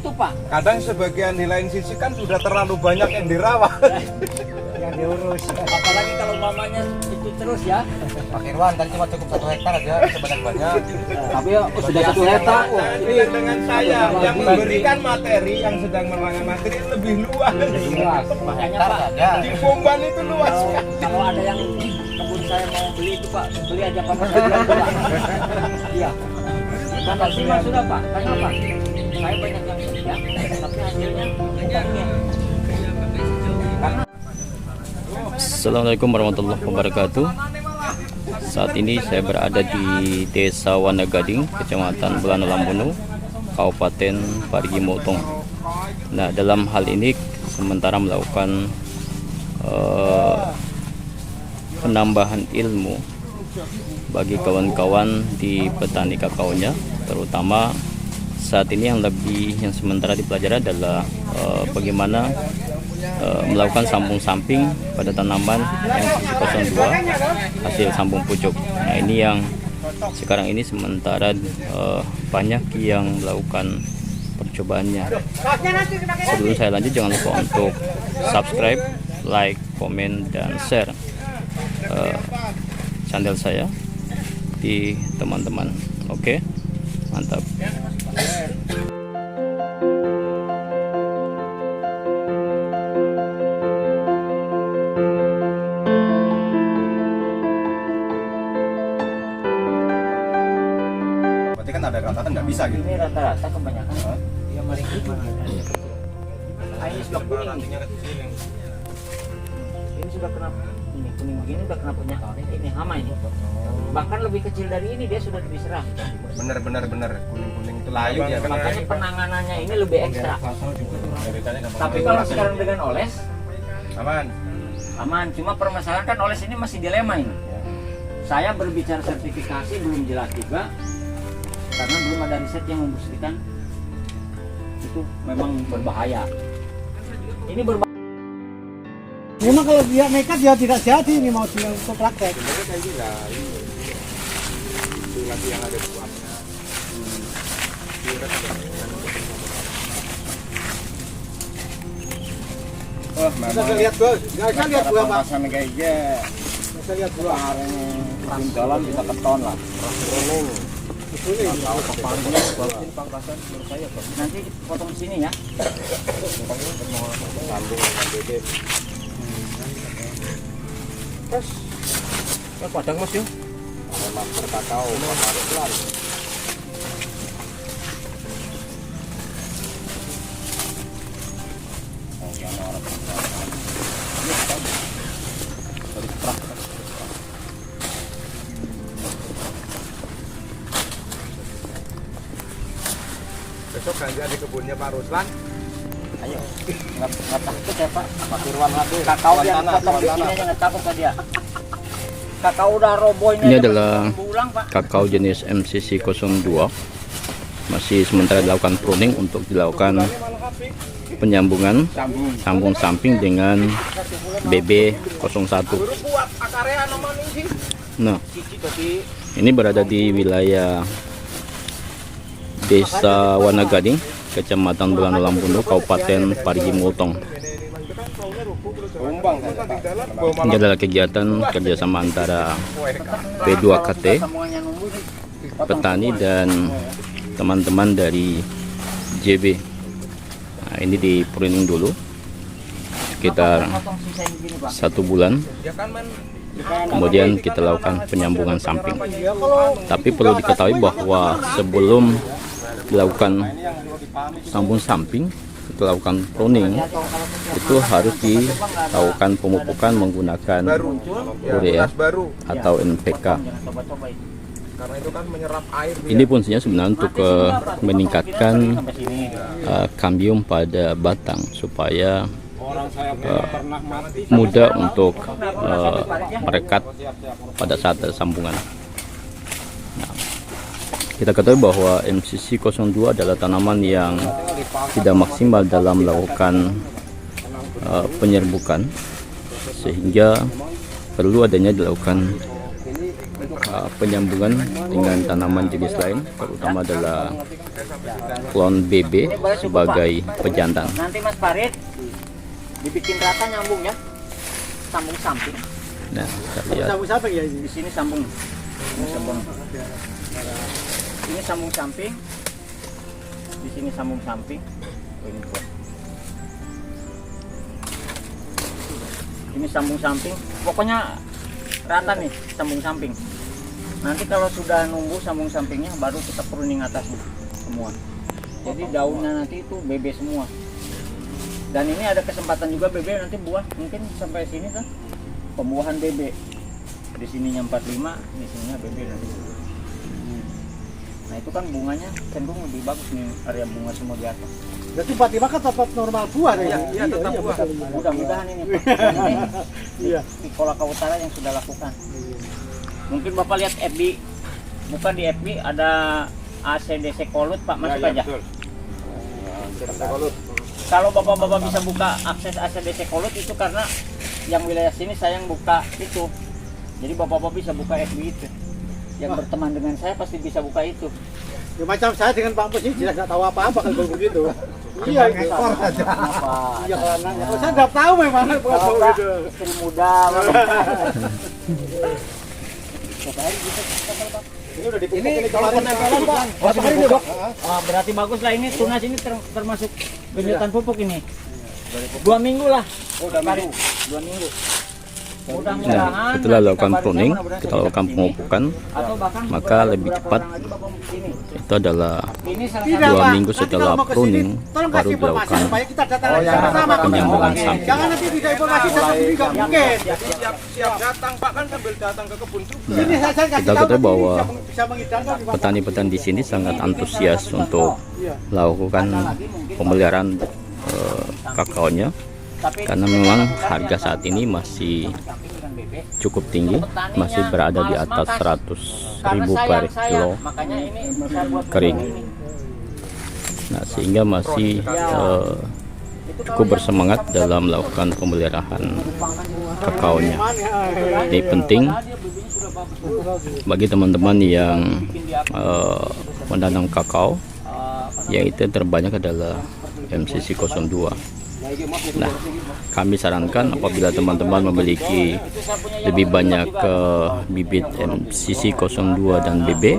itu Pak. Kadang sebagian di lain sisi kan sudah terlalu banyak yang dirawat. Yang diurus. Apalagi kalau mamanya itu terus ya. Pak Irwan tadi cuma cukup 1 hektar aja, sebanyak-banyak. Tapi ya sudah 1 hektar. Ini dengan saya yang memberikan materi, yang sedang menerangkan materi lebih luas. Luas. Makanya Hektar Pak, saja. Di Bomban itu luas sekali. kalau ada yang kebun saya mau beli itu Pak, beli aja Pak. Mas bilang Pak. Iya. Kan maksimal sudah Pak. Karena apa? Saya banyak yang kerja, tapi hasilnya banyak. Karena Assalamualaikum warahmatullahi wabarakatuh. Saat ini saya berada di Desa Wanagading, Kecamatan Belana Lambono, Kabupaten Parigi Motong. Nah, dalam hal ini sementara melakukan penambahan ilmu bagi kawan-kawan di petani kakaonya, terutama saat ini yang sementara dipelajari adalah bagaimana melakukan sambung samping pada tanaman MCC 02 hasil sambung pucuk. Nah, ini yang sekarang ini sementara banyak yang melakukan percobaannya. Sebelum saya lanjut, jangan lupa untuk subscribe, like, komen, dan share channel saya di teman-teman. Oke, mantap. Berarti kan ada rata-rata nggak bisa gitu. ini rata-rata kebanyakan dia maling itu. Ini sudah kuning. Ini sudah kena ini kuning begini udah kena penyakit ini hama ini. Bahkan lebih kecil dari ini dia sudah diserang. Bener kuning itu layu ya. Makanya penanganannya ini lebih ekstra. Tapi kalau sekarang dengan oles aman. Cuma permasalahan kan oles ini masih dilema ini. Saya berbicara sertifikasi belum jelas juga karena belum ada riset yang membuktikan itu memang berbahaya. Ini berbahaya. Memang kalau dia nekat dia tidak jadi ini mau dia untuk praktek. Sebenarnya kayak gini lah. Itu lagi yang ada di buahnya. Oh, Kita lihat bos, nggak usah lihat buah pak. Pasan kayak gini. Nggak usah lihat buah. Ini jalan bisa keton lah. Nanti potong di sini ya. Sambung dengan bebek. Terus, padang mas yuk. Ada masker kakao, masker pelan. Besok ganja di kebunnya Pak Ruslan. Ayo. Nggak takut ya Pak. Pak Irwan lagi. Kakao yang potong di sini aja nggak takut ke dia. Kakao udah roboh Ini adalah ulang Pak. kakao jenis MCC 02, masih sementara dilakukan pruning untuk dilakukan penyambungan sambung samping dengan BB01. Nah, ini berada di wilayah Desa Wanagading, Kecamatan Belana Lambono, Kabupaten Parigi Motong. Ini adalah kegiatan kerjasama antara P2KT, petani, dan teman-teman dari JB. Nah, ini di pruning dulu sekitar 1 bulan, kemudian kita lakukan penyambungan samping. Tapi perlu diketahui bahwa sebelum dilakukan sambung samping, kita lakukan pruning, itu harus dilakukan pemupukan menggunakan urea atau NPK. Karena itu kan menyerap air. Ini fungsinya sebenarnya untuk meningkatkan kambium pada batang supaya mudah untuk merekat pada saat ada sambungan. Nah, kita ketahui bahwa MCC 02 adalah tanaman yang tidak maksimal dalam melakukan penyerbukan, sehingga perlu adanya dilakukan penyambungan dengan tanaman jenis lain, terutama adalah klon BB sebagai pejantan. Nanti Mas Farid dibikin rata nyambung ya, sambung samping. Nah, kita lihat. Sambung sampai ya Di sini sambung. Ini sambung. Ini sambung samping. Di sini sambung samping. Oh, ini buat. Ini sambung samping. Pokoknya rata nih sambung samping. Nanti kalau sudah numbuh sambung sampingnya baru kita pruning atasnya semua. Jadi daunnya nanti itu BB semua. Dan ini ada kesempatan juga BB nanti buah mungkin sampai sini kan pembuahan BB. Di sininya 45, di sininya BB nanti. Nah itu kan bunganya cenderung lebih bagus nih, area bunga semua di atas. berarti 45 kan tetap normal buah deh. Iya, tetap buah. Mudah-mudahan ini Pak. Ini Iya. di Kolaka Utara yang sudah lakukan. Mungkin Bapak lihat FB, bukan di FB ada ACDC Kolut Pak, masuk aja. betul. Kalau Bapak-bapak bisa buka akses ACDC Kolut itu karena yang wilayah sini saya yang buka itu. Jadi Bapak-bapak bisa buka FB itu. Yang berteman dengan saya pasti bisa buka itu. Ya macam saya dengan Pak Mpos ini jelas nggak tahu apa-apa kalau begitu. Iya, itu. Kenapa? Iya kalau nanya. Oh, saya nggak tahu memang bukan tahu Bapak, gitu. istri muda. Ini udah dipupuk ini kemarin penempelan Pak. Berapa hari ini, Dok? Ah, berarti bagus lah ini tunas ini termasuk penyutan pupuk ini. 2 minggu lah. Oh, 2 minggu. Mudah-mudahan Nah, setelah lakukan kita pruning, mudah-mudahan kita lakukan sini, pemupukan, atau bahkan maka lebih beberapa cepat. orang lagi Bapak mau kesini. Itu adalah Ini salah Tidak, satu 2 Pak. minggu Nanti setelah kalau mau kesini, pruning tolong baru kasih informasi dilakukan supaya kita datang sama-sama. penyambungan samping. Jangan nanti tidak informasi satu sendiri nggak mungkin. Siap datang Pak, kan sambil datang ke kebun juga. Ini saya kasih Kita tahu ketahui begini, bahwa bisa mengidangkan di mana. petani-petani di sini sangat antusias untuk Iya. melakukan pemeliharaan kakaonya, karena memang harga saat ini masih cukup tinggi, masih berada di atas 100.000 per kilo makanya ini saya buat kering. ini. Nah, sehingga masih cukup bersemangat dalam melakukan pemeliharaan kakaonya. Ini penting bagi teman-teman yang menanam kakao, yang itu terbanyak adalah MCC 02. Nah, kami sarankan apabila teman-teman memiliki lebih banyak bibit MCC 02 dan BB,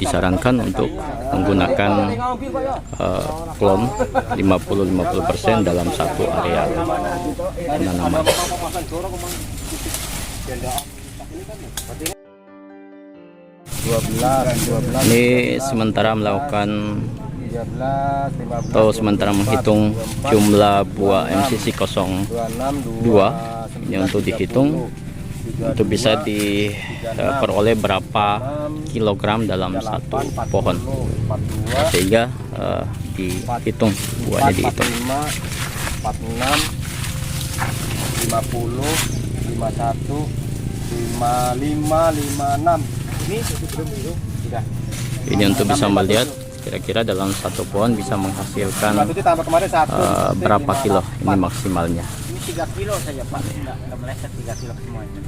disarankan untuk menggunakan klon 50-50% dalam satu area penanaman. Ini sementara melakukan atau sementara menghitung jumlah buah MCC 02 ini untuk dihitung untuk bisa diperoleh berapa kilogram dalam satu pohon, sehingga dihitung buahnya dihitung. 46 50 51 55 56 ini sudah. Ini untuk bisa melihat kira-kira dalam satu pohon bisa menghasilkan berapa kilo ini maksimalnya. Ini 3 kilo saja Pak, enggak meleset 3 kilo semuanya.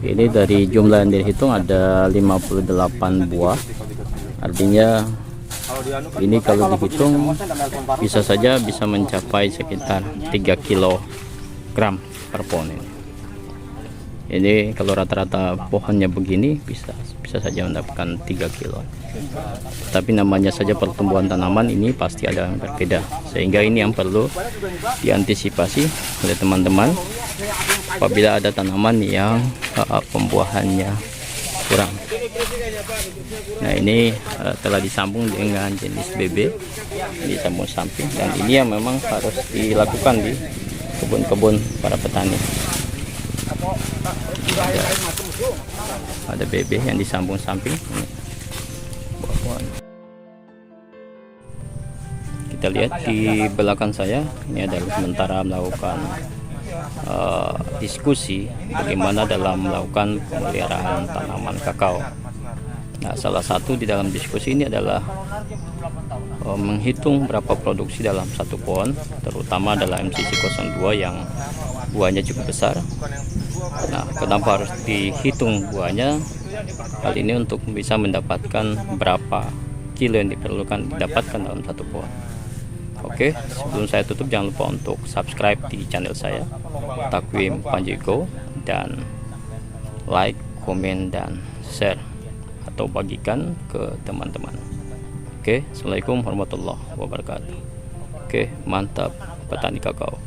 Ini dari jumlah yang dihitung ada 58 buah, artinya ini kalau dihitung bisa saja bisa mencapai sekitar 3 kilogram per pohon ini. Ini kalau rata-rata pohonnya begini bisa saja mendapatkan 3 kilo. Tapi namanya saja pertumbuhan tanaman, ini pasti ada yang berbeda, sehingga ini yang perlu diantisipasi oleh teman-teman apabila ada tanaman yang pembuahannya kurang. Nah, ini telah disambung dengan jenis BB, disambung samping, dan ini yang memang harus dilakukan di kebun-kebun para petani. Ada BB yang disambung samping. Kita lihat di belakang saya, ini adalah sementara melakukan diskusi bagaimana dalam melakukan pemeliharaan tanaman kakao. Nah, salah satu di dalam diskusi ini adalah menghitung berapa produksi dalam satu pohon, terutama adalah MCC 02 yang buahnya cukup besar. Nah, kenapa harus dihitung buahnya? Hal ini untuk bisa mendapatkan berapa kilo yang diperlukan didapatkan dalam satu pohon. Oke, sebelum saya tutup jangan lupa untuk subscribe di channel saya Takwim Panjiko, dan like, komen, dan share atau bagikan ke teman-teman. Oke, assalamualaikum warahmatullahi wabarakatuh. Oke, mantap petani kakao.